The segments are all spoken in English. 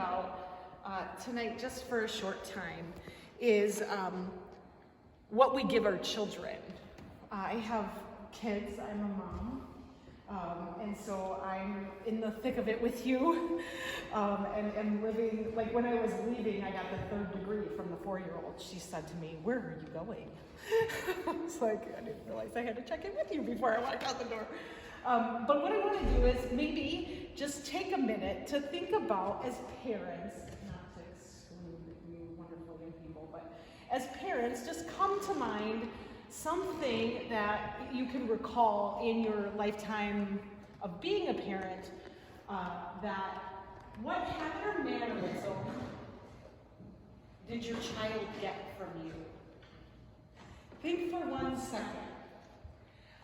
about tonight, just for a short time, is what we give our children. I have kids, I'm a mom, and so I'm in the thick of it with you, and living, like when I was leaving, I got the 3rd degree from the 4-year-old. She said to me, "Where are you going?" It's like, I didn't realize I had to check in with you before I walked out the door. But what I want to do is maybe just take a minute to think about, as parents, not to exclude you wonderful young people, but as parents, just come to mind something that you can recall in your lifetime of being a parent, that what habit or mannerism did your child get from you? Think for 1 second.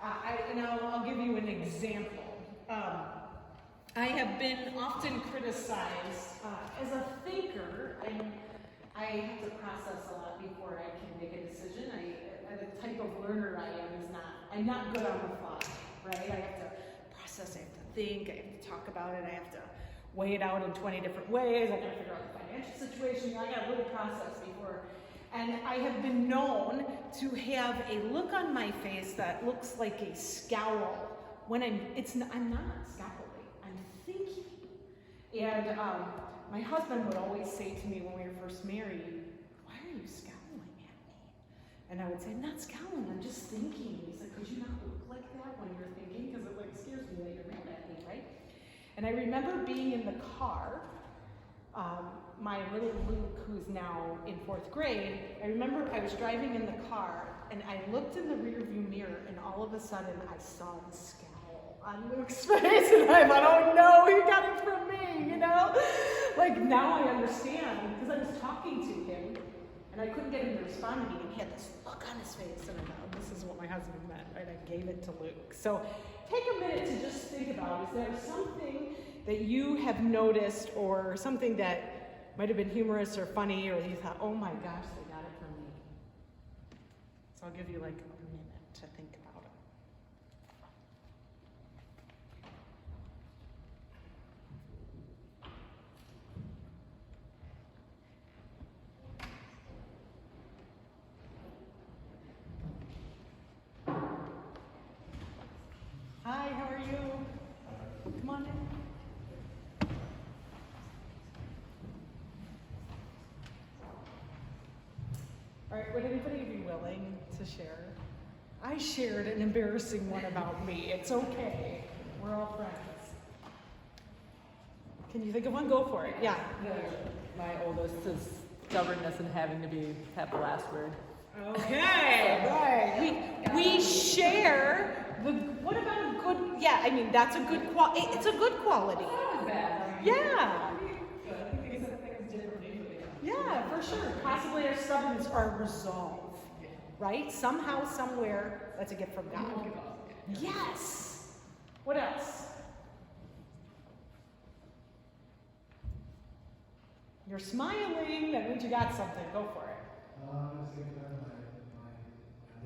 I'll give you an example. I have been often criticized as a thinker. I have to process a lot before I can make a decision. The type of learner I am I'm not good on the fly, right? I have to process, I have to think, I have to talk about it, I have to weigh it out in 20 different ways, I gotta figure out the financial situation, I gotta really process before. And I have been known to have a look on my face that looks like a scowl when I'm not scowling, I'm thinking. And my husband would always say to me when we were first married, "Why are you scowling at me?" And I would say, "I'm not scowling, I'm just thinking." He's like, "Could you not look like that when you're thinking? Because it like scares me that you're mad at me, right?" And I remember being in the car, my little Luke, who's now in 4th grade, I remember I was driving in the car and I looked in the rearview mirror and all of a sudden I saw the scowl on Luke's face and I thought, "Oh no, he got it from me," you know? Like now I understand because I was talking to him and I couldn't get him to respond to me and he had this look on his face and I thought, "This is what my husband meant," right? I gave it to Luke. So take a minute to just think about, is there something that you have noticed or something that might have been humorous or funny, or you thought, "Oh my gosh, they got it from me"? So I'll give you like a minute to think about it. Hi, how are you? Come on in. All right, would anybody be willing to share? I shared an embarrassing one about me. It's okay. We're all friends. Can you think of one? Go for it. Yeah. My oldest is stubbornness and having to have the last word. Okay. Right. We share the. What about a good? Yeah. I mean, that's a good quality. It's a good quality. Yeah. Yeah, for sure. Possibly our stubbornness, our resolve, right? Somehow, somewhere, that's a gift from God. Yes. What else? You're smiling. That means you got something. Go for it. I was thinking about my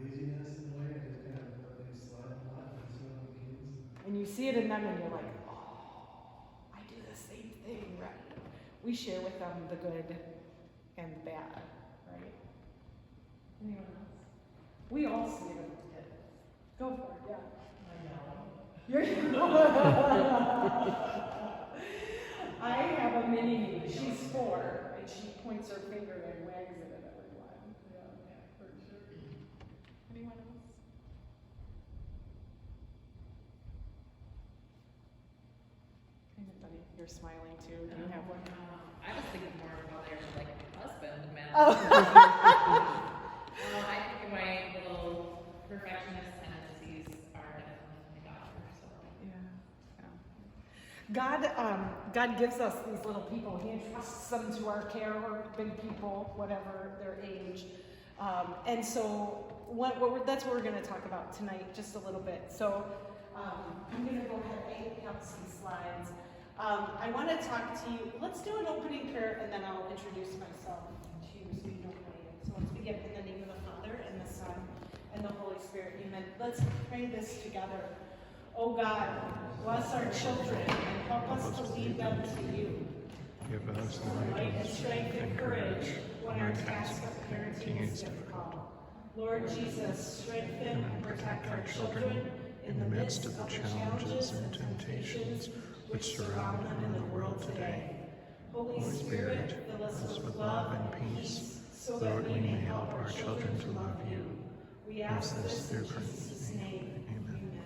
laziness in a way. I just kind of let things slide a lot and see other kids. And you see it in them, and you're like, "Oh, I do the same thing," right? We share with them the good and the bad, right? Anyone else? We all see it in the kid. Go for it, yeah. I have a mini me. She's 4, and she points her finger and wags it at everyone. Yeah, for sure. Anyone else? Kind of funny. You're smiling too. Do you have one? I was thinking more about their like husband, man. Oh. I think my little perfectionist tendencies are definitely my daughter. So God gives us these little people. He entrusts them to our care, or big people, whatever their age. And so that's what we're going to talk about tonight, just a little bit. So I'm going to go ahead and have some slides. I want to talk to you. Let's do an opening prayer, and then I'll introduce myself to you so you know who I am. So let's begin in the name of the Father, and the Son, and the Holy Spirit. Amen. Let's pray this together. Oh God, bless our children and help us to lead them to you. Give us light and strength and courage when our task of parenting is difficult. Lord Jesus, strengthen and protect our children in the midst of the challenges and temptations which surround them in the world today. Holy Spirit, fill us with love and peace, so that we may help our children to love you. We ask this in Jesus' name. Amen.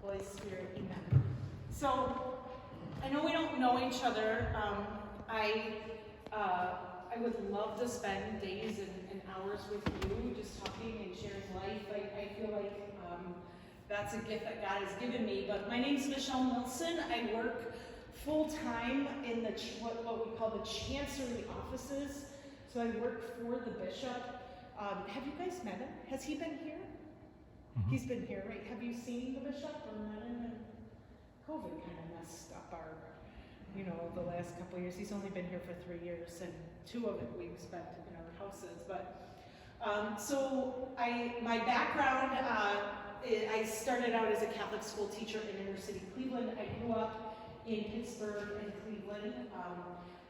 Holy Spirit, amen. So, I know we don't know each other. I would love to spend days and hours with you, just talking and sharing life. I feel like that's a gift that God has given me. But my name's Michelle Nilsson. I work full-time in what we call the chancery offices. So I work for the bishop. Have you guys met him? Has he been here? Mm-hmm. He's been here, right? Have you seen the bishop or met him? COVID kind of messed up our, the last couple of years. He's only been here for 3 years, and 2 of it we've spent in our houses. But so my background, I started out as a Catholic school teacher in inner city Cleveland. I grew up in Pittsburgh and Cleveland.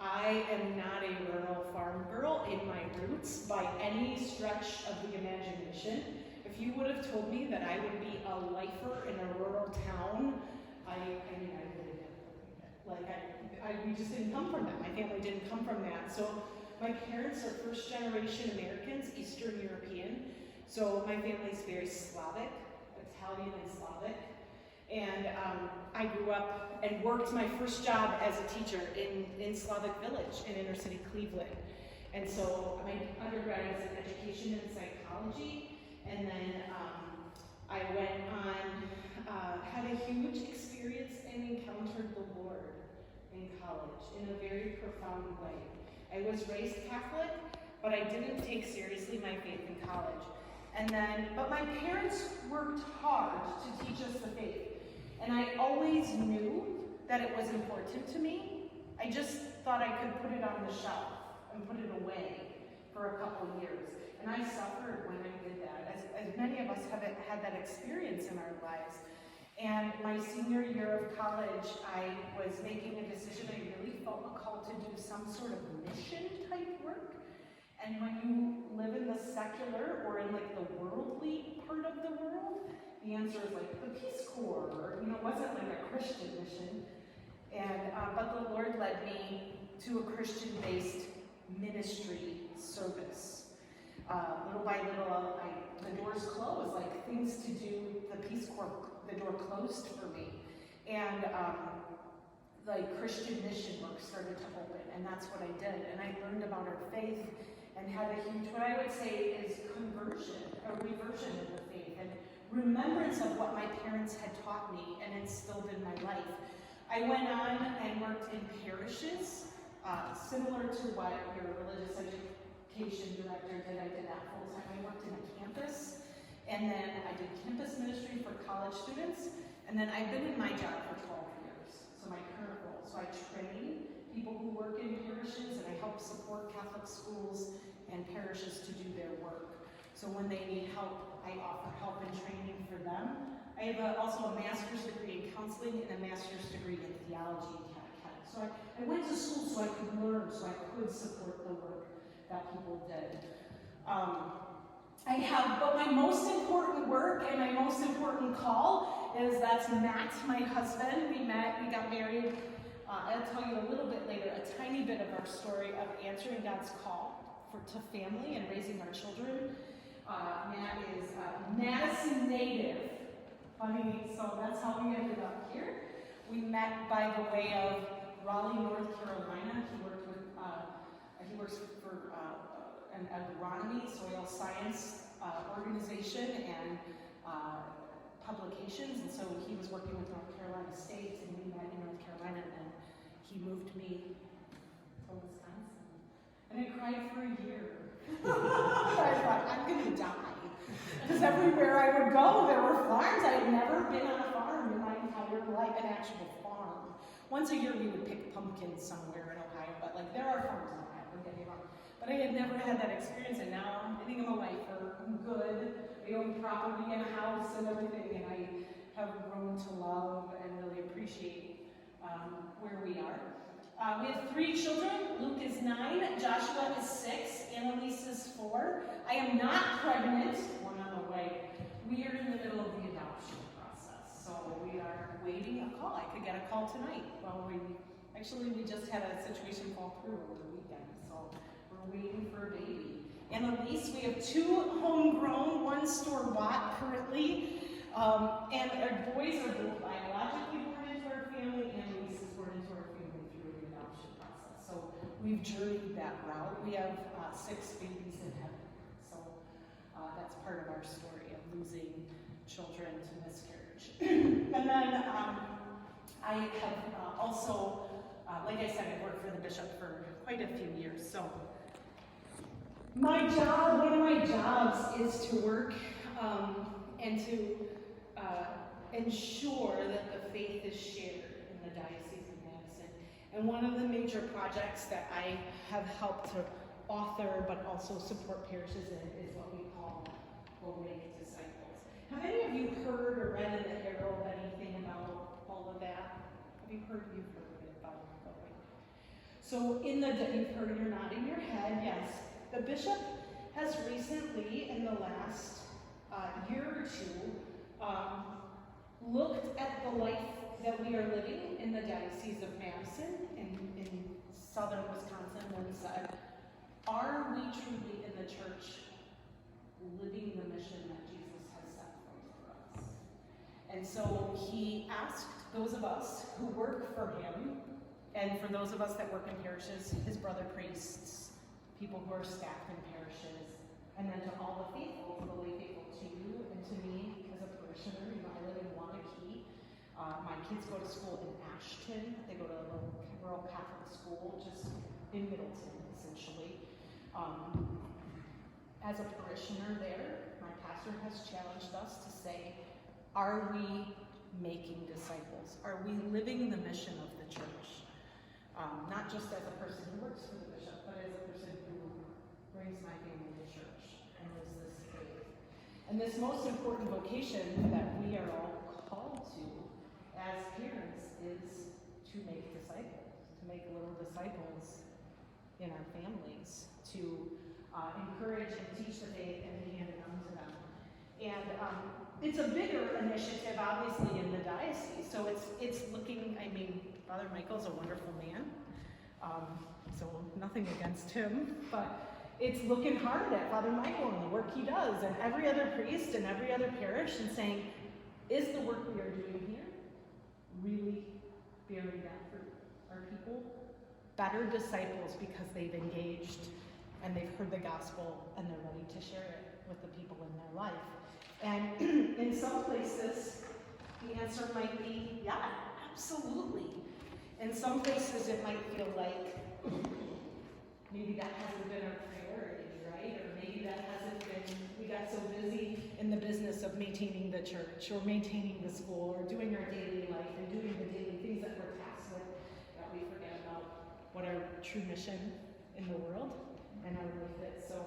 I am not a rural farm girl in my roots by any stretch of the imagination. If you would have told me that I would be a lifer in a rural town, I would have we just didn't come from that. My family didn't come from that. So my parents are first generation Americans, Eastern European. So my family's very Slavic, Italian and Slavic. And I grew up and worked my first job as a teacher in Slavic Village in inner city Cleveland. And so my undergrad was in education and psychology. And then I went on, had a huge experience and encountered the Lord in college in a very profound way. I was raised Catholic, but I didn't take seriously my faith in college. But my parents worked hard to teach us the faith. And I always knew that it was important to me. I just thought I could put it on the shelf and put it away for a couple years. And I suffered when I did that, as many of us have had that experience in our lives. And my senior year of college, I was making a decision. I really felt a call to do some sort of mission type work. And when you live in the secular or in like the worldly part of the world, the answer is like the Peace Corps, or it wasn't like a Christian mission. And but the Lord led me to a Christian-based ministry service. Little by little, the doors closed, like things to do, the Peace Corps, the door closed for me. And like Christian mission work started to open, and that's what I did. And I learned about our faith and had a huge, what I would say is conversion, a reversion of the faith, and remembrance of what my parents had taught me and instilled in my life. I went on and worked in parishes, similar to what your religious education director did. I did that full time. I worked in a campus, and then I did campus ministry for college students, and then I've been in my job for 12 years, so my current role. So I train people who work in parishes, and I help support Catholic schools and parishes to do their work. So when they need help, I offer help and training for them. I have also a master's degree in counseling and a master's degree in theology and catechetics. So I went to school so I could learn, so I could support the work that people did. But my most important work and my most important call that's Matt, my husband. We got married. I'll tell you a little bit later, a tiny bit of our story of answering God's call to family and raising our children. Matt is a Madison native. Funny, so that's how we ended up here. We met by the way of Raleigh, North Carolina. He works for an agronomy, soil science organization and publications, and so he was working with North Carolina State, and we met in North Carolina, and he moved me to Wisconsin. And I cried for a year. I thought, I'm gonna die. Because everywhere I would go, there were farms. I had never been on a farm in my entire life, an actual farm. Once a year we would pick pumpkins somewhere in Ohio, but like there are farms in Ohio, don't get me wrong. But I had never had that experience, and now I'm getting a lifer. I'm good. I own property and a house and everything, and I have grown to love and really appreciate where we are. We have 3 children. Luke is 9, Joshua is 6, Annalise is 4. I am not pregnant, one on the way. We are in the middle of the adoption process, so we are waiting a call. I could get a call tonight. Well, we just had a situation fall through over the weekend, so we're waiting for a baby. Annalise, we have 2 homegrown, 1 store-bought currently, and our boys are both biologically born into our family, and Annalise is born into our family through the adoption process. So we've journeyed that route. We have 6 babies in heaven, so that's part of our story of losing children to miscarriage. And then I have also, like I said, I've worked for the bishop for quite a few years, so my job, one of my jobs is to work and to ensure that the faith is shared in the Diocese of Madison. And one of the major projects that I have helped to author but also support parishes in is what we call Go Make Disciples. Have any of you heard or read in the Herald anything about all of that? Have you heard? You've heard of it about Go Make. So you've heard, you're nodding your head, yes. The bishop has recently, in the last year or 2, looked at the life that we are living in the Diocese of Madison in southern Wisconsin and said, are we truly in the church living the mission that Jesus has set forth for us? And so he asked those of us who work for him, and for those of us that work in parishes, his brother priests, people who are staffed in parishes, and then to all the faithful, to the lay faithful, to you and to me as a parishioner. You know, I live in Wanakee. My kids go to school in Ashton. They go to a rural Catholic school just in Middleton, essentially. As a parishioner there, my pastor has challenged us to say, are we making disciples? Are we living the mission of the church? Not just as a person who works for the bishop, but as a person who brings my family to church and lives this faith. And this most important vocation that we are all called to as parents is to make disciples, to make little disciples in our families, to encourage and teach the faith and hand it on to them. And it's a bigger initiative, obviously, in the diocese. So it's looking, I mean, Father Michael's a wonderful man, so nothing against him, but it's looking hard at Father Michael and the work he does, and every other priest and every other parish, and saying, is the work we are doing here really bearing that fruit? Are people better disciples because they've engaged and they've heard the gospel and they're ready to share it with the people in their life? And in some places, the answer might be, yeah, absolutely. In some places, it might feel like maybe that hasn't been our priority, right? Or maybe that hasn't been, we got so busy in the business of maintaining the church or maintaining the school or doing our daily life and doing the daily things that we're tasked with that we forget about what our true mission in the world and our life is. So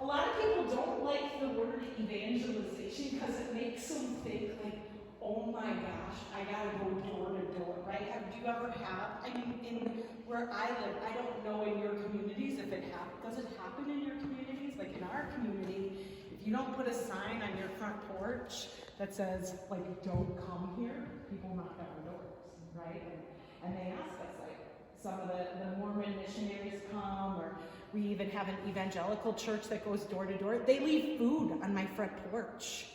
a lot of people don't like the word evangelization because it makes them think like, oh my gosh, I gotta go door to door, right? Do you ever have, I mean, in where I live, I don't know in your communities if it happens. Does it happen in your communities? Like in our community, if you don't put a sign on your front porch that says, like, don't come here, people knock on our doors, right? And they ask us, like, some of the Mormon missionaries come, or we even have an evangelical church that goes door to door. They leave food on my front porch.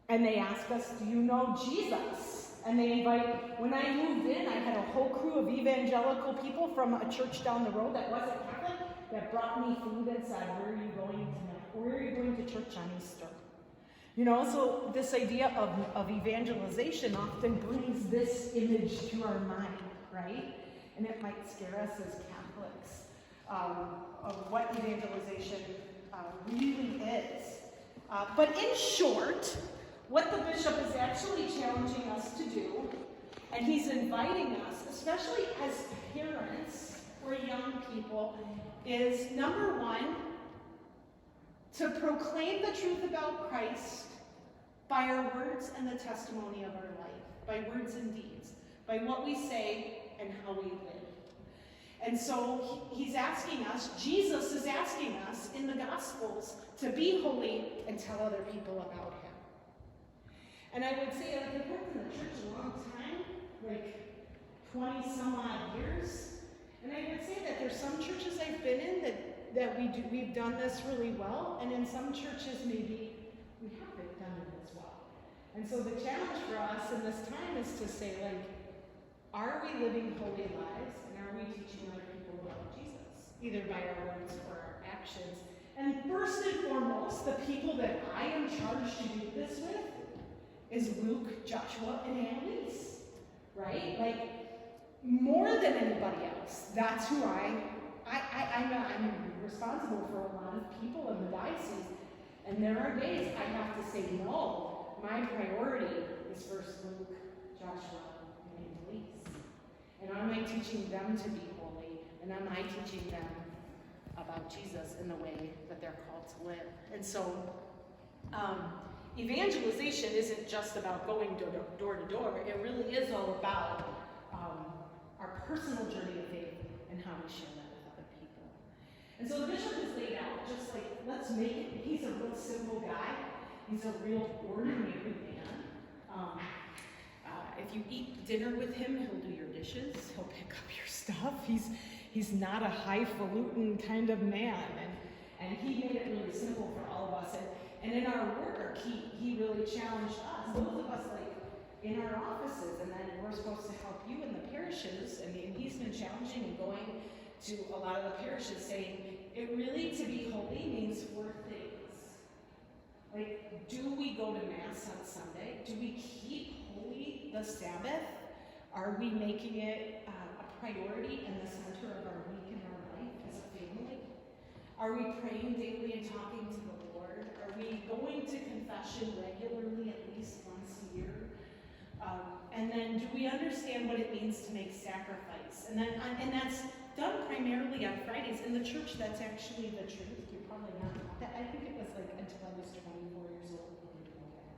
And they ask us, do you know Jesus? And they invite, when I moved in, I had a whole crew of evangelical people from a church down the road that wasn't Catholic that brought me food and said, where are you going tonight? Where are you going to church on Easter? You know, so this idea of evangelization often brings this image to our mind, right? And it might scare us as Catholics of what evangelization really is. But in short, what the bishop is actually challenging us to do, and he's inviting us, especially as parents or young people, is number one, to proclaim the truth about Christ by our words and the testimony of our life, by words and deeds, by what we say and how we live. And so he's asking us, Jesus is asking us in the Gospels to be holy and tell other people about him. And I would say, like, I've worked in the church a long time, like 20 some odd years. And I would say that there's some churches I've been in that we've done this really well, and in some churches maybe we haven't done it as well. And so the challenge for us in this time is to say, like, are we living holy lives, and are we teaching other people about Jesus, either by our words or our actions? And first and foremost, the people that I am charged to do this with is Luke, Joshua, and Annalise, right? Like, more than anybody else, that's who I'm responsible for a lot of people in the diocese. And there are days I have to say, no, my priority is first Luke, Joshua, and Annalise. And am I teaching them to be holy? And am I teaching them about Jesus in the way that they're called to live? And so, evangelization isn't just about going door to door. It really is all about our personal journey of faith and how we share that with other people. And so the bishop has laid out, just like, let's make it, he's a real simple guy. He's a real ordinary man. If you eat dinner with him, he'll do your dishes. He'll pick up your stuff. He's not a highfalutin kind of man. And he made it really simple for all of us. And in our work, he really challenged us, those of us, like, in our offices, and then we're supposed to help you in the parishes, and he's been challenging and going to a lot of the parishes saying, it really, to be holy means 4 things. Like, do we go to Mass on Sunday? Do we keep holy the Sabbath? Are we making it a priority in the center of our week and our life as a family? Are we praying daily and talking to the Lord? Are we going to confession regularly, at least once a year? And then, do we understand what it means to make sacrifice? And that's done primarily on Fridays. In the church, that's actually the truth. You're probably not taught that. I think it was like until I was 24 years old, I didn't know that.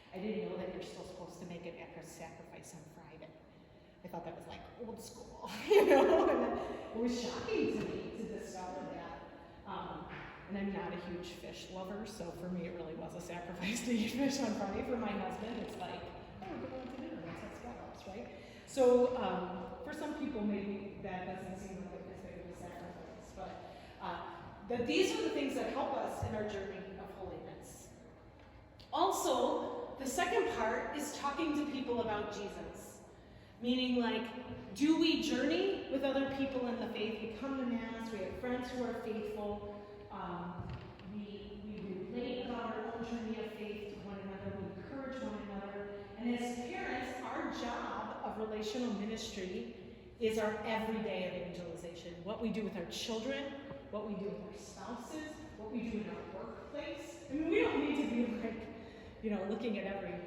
I didn't know that you're still supposed to make an extra sacrifice on Friday. I thought that was like old school, you know? And it was shocking to me to discover that. And I'm not a huge fish lover, so for me, it really was a sacrifice to eat fish on Friday. For my husband, it's like, oh, we're going to dinner. Let's have scallops, right? So for some people, maybe that doesn't seem like as big of a sacrifice. But these are the things that help us in our journey of holiness. Also, the second part is talking to people about Jesus. Meaning, like, do we journey with other people in the faith? We come to Mass, we have friends who are faithful. We relate about our own journey of faith to one another. We encourage one another. And as parents, our job of relational ministry is our everyday evangelization. What we do with our children, what we do with our spouses, what we do in our workplace. I mean, we don't need to be like, you know, looking at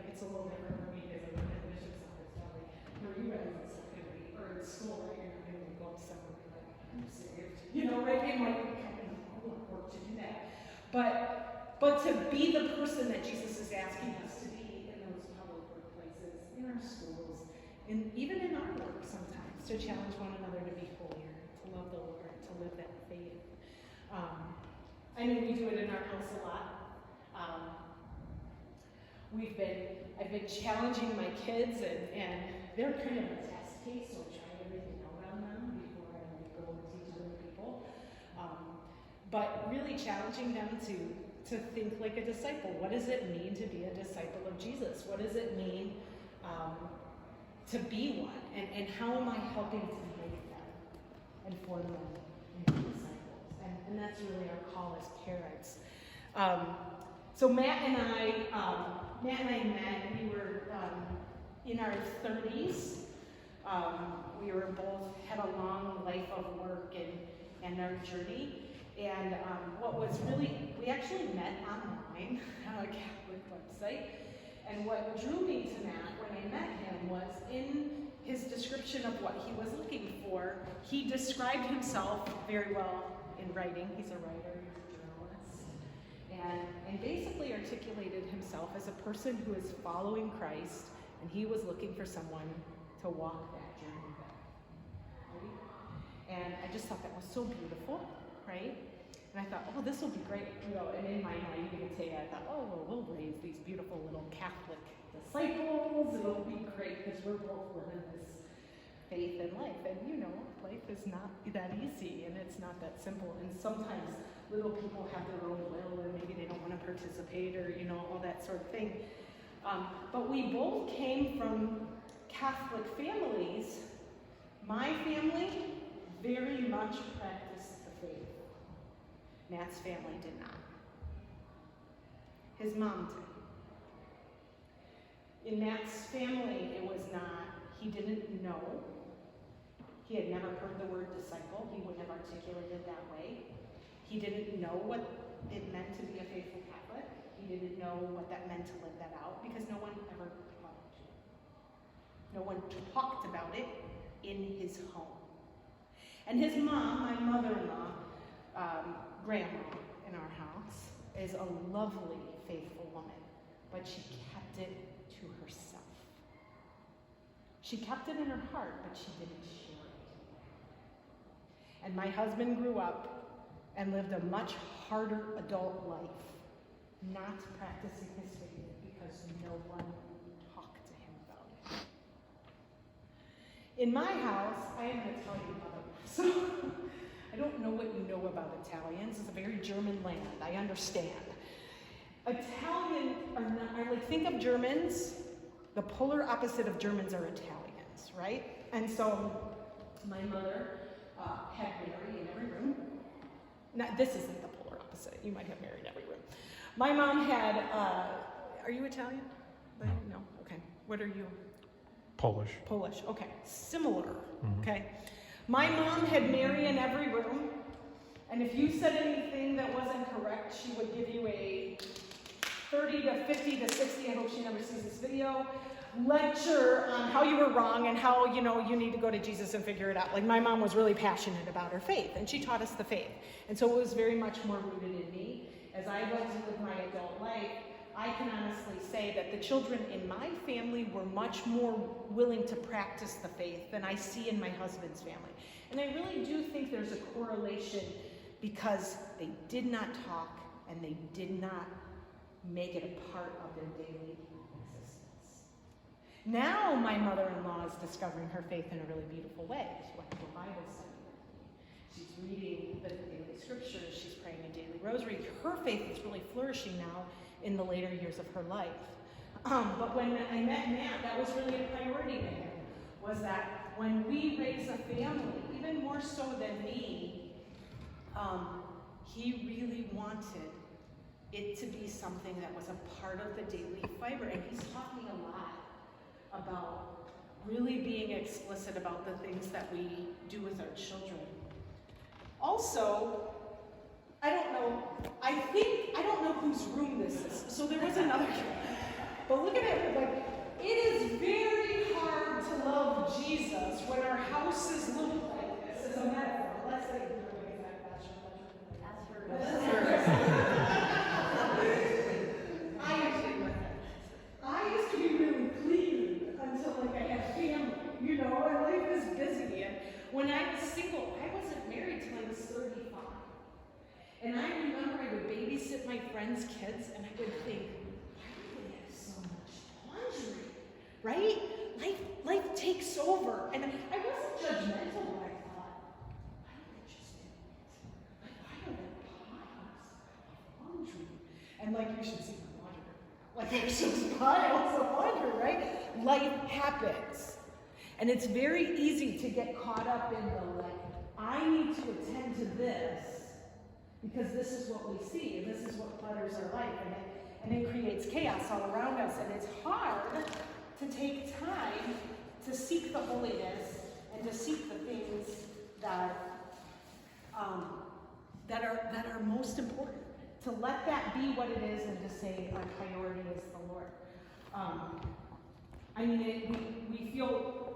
it's a little different for me because I'm in the bishop's office, probably. For you guys, it's not going to be, or in school, right? You're not going to go up somewhere and be like, I'm saved. You know, right? It might be kind of work to do that. But to be the person that Jesus is asking us to be in those public workplaces, in our schools, and even in our work sometimes, to challenge one another to be holier, to love the Lord, to live that faith. I know we do it in our house a lot. I've been challenging my kids, and they're kind of a test case, so I try everything out on them before I go and teach other people. But really challenging them to think like a disciple. What does it mean to be a disciple of Jesus? What does it mean to be one? And how am I helping to make them and form them into disciples? And that's really our call as parents. So Matt and I met, we were in our 30s. We were both had a long life of work and our journey. And what was really, we actually met online on a Catholic website. And what drew me to Matt when I met him was in his description of what he was looking for. He described himself very well in writing. He's a writer, he's a journalist. And basically articulated himself as a person who is following Christ, and he was looking for someone to walk that journey with. Right? And I just thought that was so beautiful, right? And I thought, oh, this will be great, and in my naivete, I thought, oh, well, we'll raise these beautiful little Catholic disciples. It'll be great because we're both living this faith in life. And life is not that easy, and it's not that simple. And sometimes little people have their own will, and maybe they don't want to participate, or all that sort of thing. But we both came from Catholic families. My family very much practiced the faith. Matt's family did not. His mom did. In Matt's family, it was not, he didn't know. He had never heard the word disciple. He wouldn't have articulated it that way. He didn't know what it meant to be a faithful Catholic. He didn't know what that meant to live that out because no one ever taught it. No one talked about it in his home. And his mom, my mother-in-law, grandma in our house, is a lovely, faithful woman, but she kept it to herself. She kept it in her heart, but she didn't share it. And my husband grew up and lived a much harder adult life, not practicing his faith because no one talked to him about it. In my house, I am an Italian mother, so I don't know what you know about Italians. It's a very German land, I understand. Italian think of Germans, the polar opposite of Germans are Italians, right? And so my mother had Mary in every room. Now, this isn't the polar opposite. You might have Mary in every room. My mom had, are you Italian? No, okay. What are you? Polish. Polish, okay. Similar, okay. My mom had Mary in every room, and if you said anything that wasn't correct, she would give you a 30 to 50 to 60, I hope she never sees this video, lecture on how you were wrong and how, you need to go to Jesus and figure it out. Like, my mom was really passionate about her faith, and she taught us the faith. And so it was very much more rooted in me. As I went to live my adult life, I can honestly say that the children in my family were much more willing to practice the faith than I see in my husband's family. And I really do think there's a correlation because they did not talk and they did not make it a part of their daily existence. Now my mother-in-law is discovering her faith in a really beautiful way. She went to a Bible study with me. She's reading the daily scriptures. She's praying a daily rosary. Her faith is really flourishing now in the later years of her life. But when I met Matt, that was really a priority to him, was that when we raise a family, even more so than me, he really wanted it to be something that was a part of the daily fiber. And he's taught me a lot about really being explicit about the things that we do with our children. Also, I don't know whose room this is. So there was another, but look at it, like, it is very hard to love Jesus when our houses look like this. As a metaphor, let's say, I used to be really clean until I had family, and life is busy. And when I was single, I wasn't married till I was 35. And I remember I would babysit my friends' kids, and I would think, why do we have so much laundry? Right? Life takes over. And I wasn't judgmental when I thought, why don't they just do it? Like, why don't they piles of laundry? And you should see my laundry. There's just piles of laundry, right? Life happens. And it's very easy to get caught up in the, I need to attend to this, because this is what we see, and this is what clutters our life, and it creates chaos all around us. And it's hard to take time to seek the holiness and to seek the things that are most important. To let that be what it is, and to say our priority is the Lord. We feel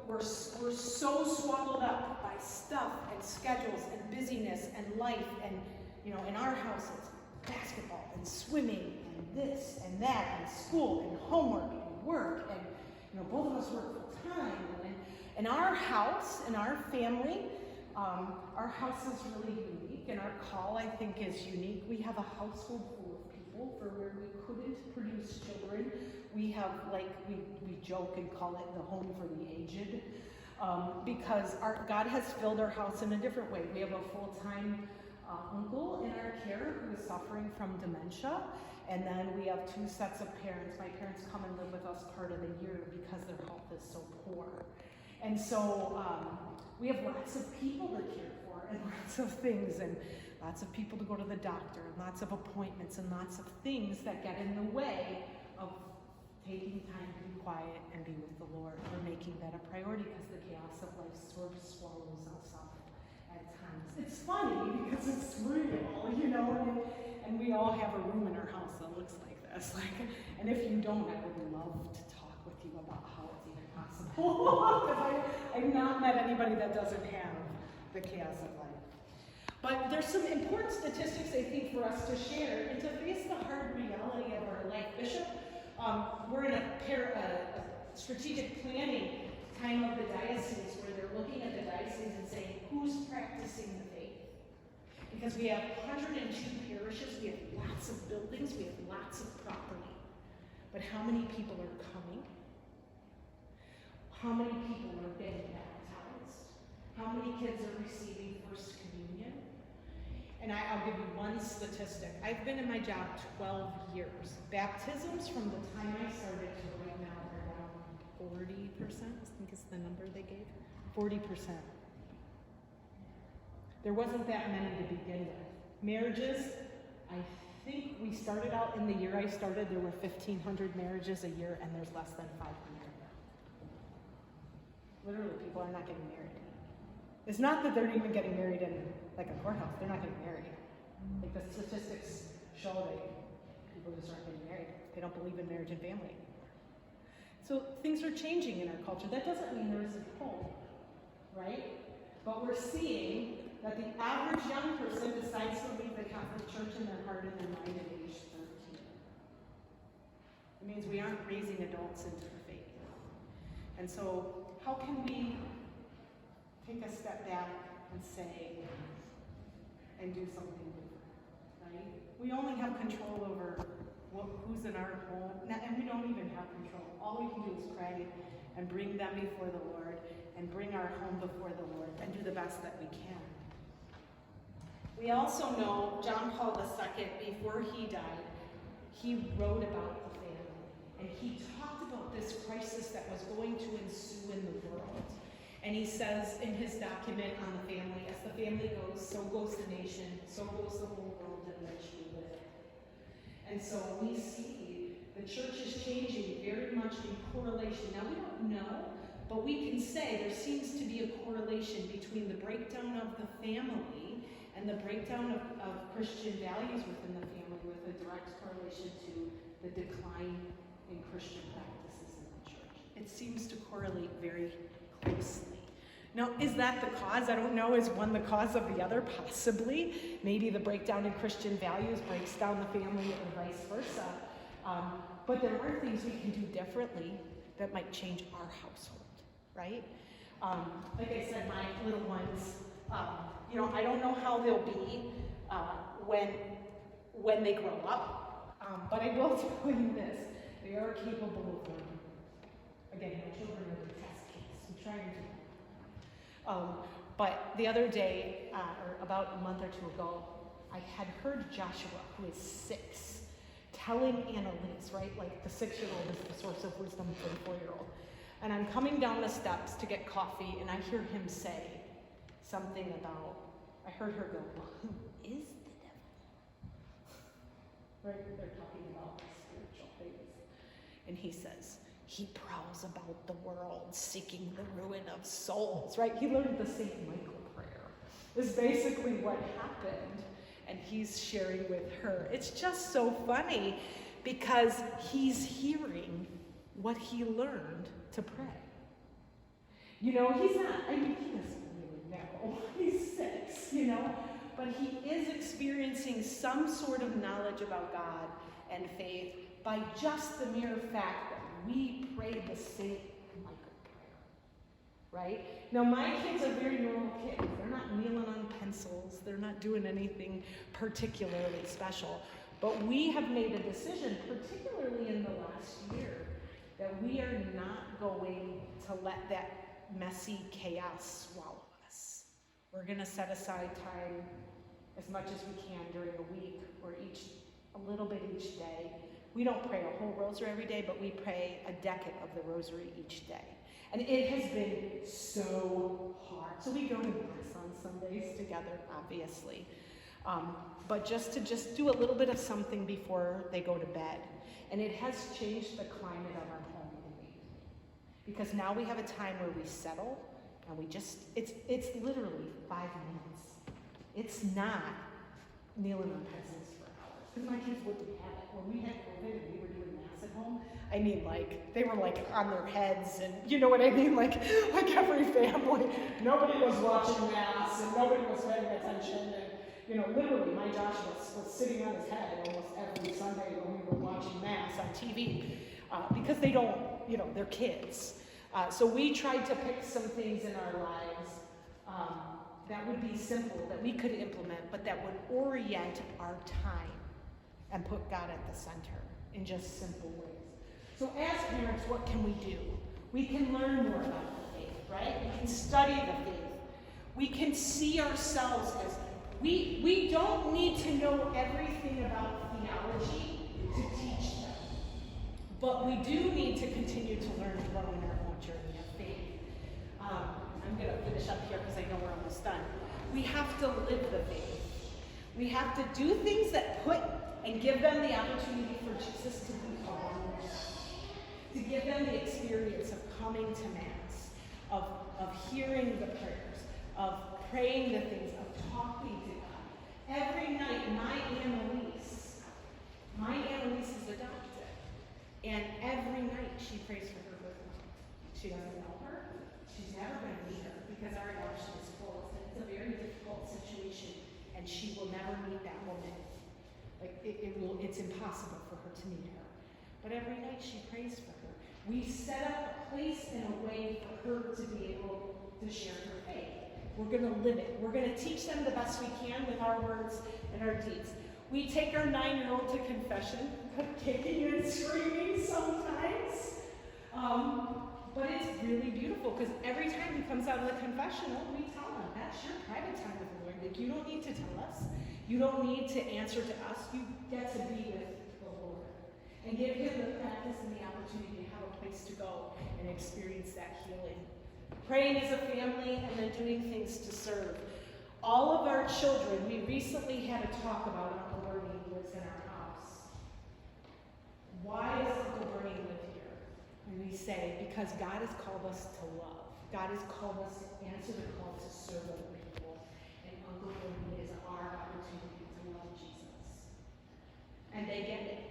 we're so swallowed up by stuff and schedules and busyness and life, and in our houses, basketball and swimming and this and that and school and homework and work, and both of us work full time. And in our house, in our family, Our house is really unique, and our call, I think, is unique. We have a household full of people for where we couldn't produce children. We have, we joke and call it the home for the aged, because God has filled our house in a different way. We have a full-time uncle in our care who is suffering from dementia, and then we have 2 sets of parents. My parents come and live with us part of the year because their health is so poor. And so we have lots of people to care for, and lots of things, and lots of people to go to the doctor, and lots of appointments, and lots of things that get in the way of taking time to be quiet and be with the Lord. We're making that a priority because the chaos of life sort of swallows us up at times. It's funny because it's real, you know, and we all have a room in our house that looks like this. And if you don't, I would love to talk with you about how it's even possible. Because I've not met anybody that doesn't have the chaos of life. But there's some important statistics, I think, for us to share and to face the hard reality of our life. Bishop, we're in a strategic planning time of the diocese where they're looking at the diocese and saying, who's practicing the faith? Because we have 102 parishes, we have lots of buildings, we have lots of property. But how many people are coming? How many people are getting baptized? How many kids are receiving First Communion? And I'll give you one statistic. I've been in my job 12 years. Baptisms from the time I started to right now are around 40%, I think is the number they gave. 40%. There wasn't that many to begin with. Marriages, I think we started out in the year I started, there were 1,500 marriages a year, and there's less than 500 now. Literally, people are not getting married. It's not that they're even getting married in like a courthouse, they're not getting married. Like the statistics show that people just aren't getting married. They don't believe in marriage and family anymore. So things are changing in our culture. That doesn't mean there isn't hope, right? But we're seeing that the average young person decides to leave the Catholic Church in their heart and their mind at age 13. It means we aren't raising adults into the faith. And so how can we take a step back and say, and do something different, right? We only have control over who's in our home, and we don't even have control. All we can do is pray and bring them before the Lord, and bring our home before the Lord, and do the best that we can. We also know John Paul II, before he died, he wrote about the family, and he talked about this crisis that was going to ensue in the world. And he says in his document on the family, as the family goes, so goes the nation, so goes the whole world in which we live. And so we see the church is changing very much in correlation. Now we don't know, but we can say there seems to be a correlation between the breakdown of the family and the breakdown of Christian values within the family, with a direct correlation to the decline in Christian practices in the church. It seems to correlate very closely. Now, is that the cause? I don't know. Is one the cause of the other? Possibly. Maybe the breakdown in Christian values breaks down the family or vice versa. But there are things we can do differently that might change our household, right? Like I said, my little ones, I don't know how they'll be when they grow up. But I will tell you this. They are capable of learning. Again, my children are the test case. I'm trying to. But the other day, or about a month or two ago, I had heard Joshua, who is 6, telling Annalise, right? Like the 6-year-old is the source of wisdom for the 4-year-old. And I'm coming down the steps to get coffee, and I hear him say something about, I heard her go, well, who is the devil? Right? They're talking about spiritual things. And he says, he prowls about the world seeking the ruin of souls, right? He learned the St. Michael prayer. Is basically what happened, and he's sharing with her. It's just so funny because he's hearing what he learned to pray. He's not, he doesn't really know. He's 6, but he is experiencing some sort of knowledge about God and faith by just the mere fact that we pray the St. Michael prayer, right? Now, my kids are very normal kids. They're not aren't doing anything particularly special. But we have made a decision, particularly in the last year, that we are not going to let that messy chaos swallow us. We're going to set aside time as much as we can during a week or a little bit each day. We don't pray a whole rosary every day, but we pray a decade of the rosary each day. And it has been so hard. So we go to Mass on Sundays together, obviously. But just to do a little bit of something before they go to bed. And it has changed the climate of our home in me. Because now we have a time where we settle and we just, it's literally 5 minutes. It's not kneeling on peasants for hours. Because my kids wouldn't have it. When we had COVID and we were doing Mass at home, I mean, like, they were like on their heads and you know what I mean? Like every family, nobody was watching Mass and nobody was paying attention. And, you know, literally, my Josh was sitting on his head almost every Sunday when we were watching Mass on TV because they don't, you know, they're kids. So we tried to pick some things in our lives that would be simple, that we could implement, but that would orient our time and put God at the center in just simple ways. So as parents, what can we do? We can learn more about the faith, right? We can study the faith. We can see ourselves as we don't need to know everything about theology to teach them. But we do need to continue to learn and grow in our own journey of faith. I'm going to finish up here because I know we're almost done. We have to live the faith. We have to do things that put and give them the opportunity for Jesus to be called, to give them the experience of coming to Mass, of hearing the prayers, of praying the things, of talking to God. Every night, my Annalise is adopted, and every night she prays for her birth mom. She doesn't know her. She's never going to meet her because our adoption is closed, and it's a very difficult situation, and she will never meet that woman. Like, it's impossible for her to meet her. But every night she prays for her. We set up a place and a way for her to be able to share her faith. We're going to live it. We're going to teach them the best we can with our words and our deeds. We take our 9-year-old to confession, kicking and screaming sometimes. But it's really beautiful because every time he comes out of the confessional, we tell him, that's your private time with the Lord. Like, you don't need to tell us. You don't need to answer to us. You get to be with the Lord. And give him the practice and the opportunity to have a place to go and experience that healing. Praying as a family and then doing things to serve. All of our children, we recently had a talk about Uncle Bernie who lives in our house. Why does Uncle Bernie live here? And we say, because God has called us to love. God has called us to answer the call to serve other people. And Uncle Bernie is our opportunity to love Jesus. And they get it.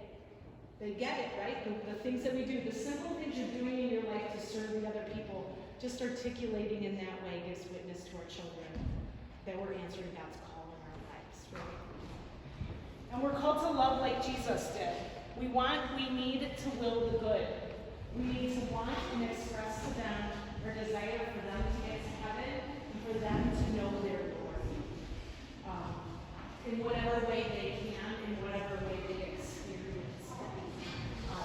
They get it, right? The things that we do, the simple things you're doing in your life to serve the other people, just articulating in that way gives witness to our children that we're answering God's call in our lives, right? And we're called to love like Jesus did. We need to will the good. We need to want and express to them our desire for them to get to heaven and for them to know their Lord. In whatever way they can, in whatever way they experience it.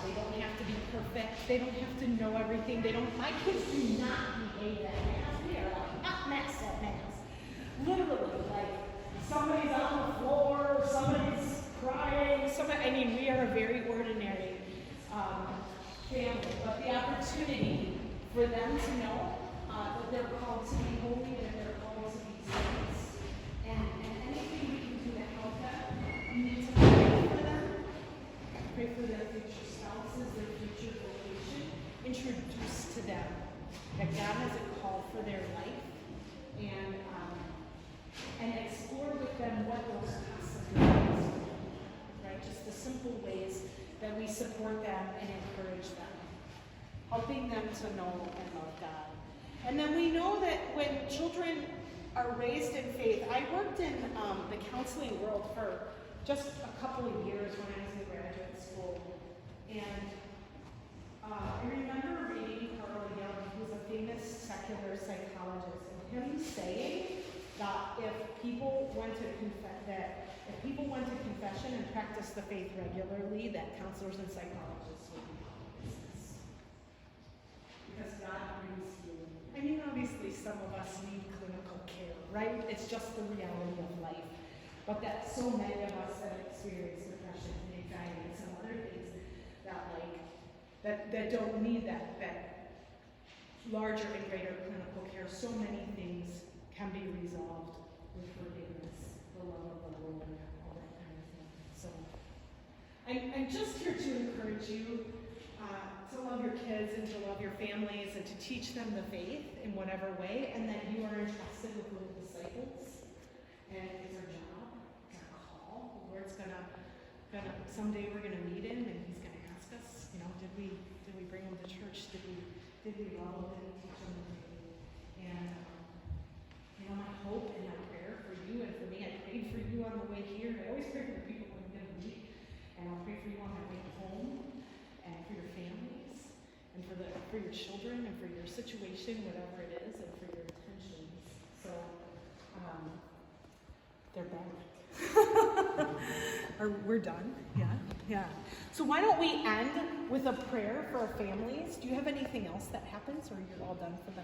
They don't have to be perfect. They don't have to know everything. My kids do not behave at Mass. We are a hot mess at Mass. Literally, like somebody's on the floor, somebody's crying, we are a very ordinary family, but the opportunity for them to know that they're called to be holy and they're called to be saints, and anything we can do to help them, we need to pray for them, pray for their future spouses, their future vocation, introduce to them that God has a call for their life, and explore with them what those possibilities are, right? Just the simple ways that we support them and encourage them, helping them to know and love God. And then we know that when children are raised in faith, I worked in the counseling world for just a couple of years when I was in graduate school, and I remember reading Carl Jung, who's a famous secular psychologist, and him saying, God if people went to confession and practiced the faith regularly, that counselors and psychologists would be out of business. Because God brings healing. I mean, obviously, some of us need clinical care, right? It's just the reality of life. But that so many of us that experience depression and anxiety and some other things that don't need that larger and greater clinical care, so many things can be resolved with forgiveness, the love of the Lord, all that kind of thing. So I'm just here to encourage you to love your kids and to love your families and to teach them the faith in whatever way, and that you are entrusted with little disciples. And it's our job, it's our call. The Lord's gonna someday we're gonna meet him, and he's gonna ask us, did we bring him to church? Did we love him? Did we teach him the faith? And my hope and my prayer for you and for me, I prayed for you on the way here. I always pray for the people I'm gonna meet, and I'll pray for you on my way home, and for your families, and for your children, and for your situation, whatever it is, and for your intentions. So they're back. We're done? Yeah. So why don't we end with a prayer for our families? Do you have anything else that happens, or you're all done for them?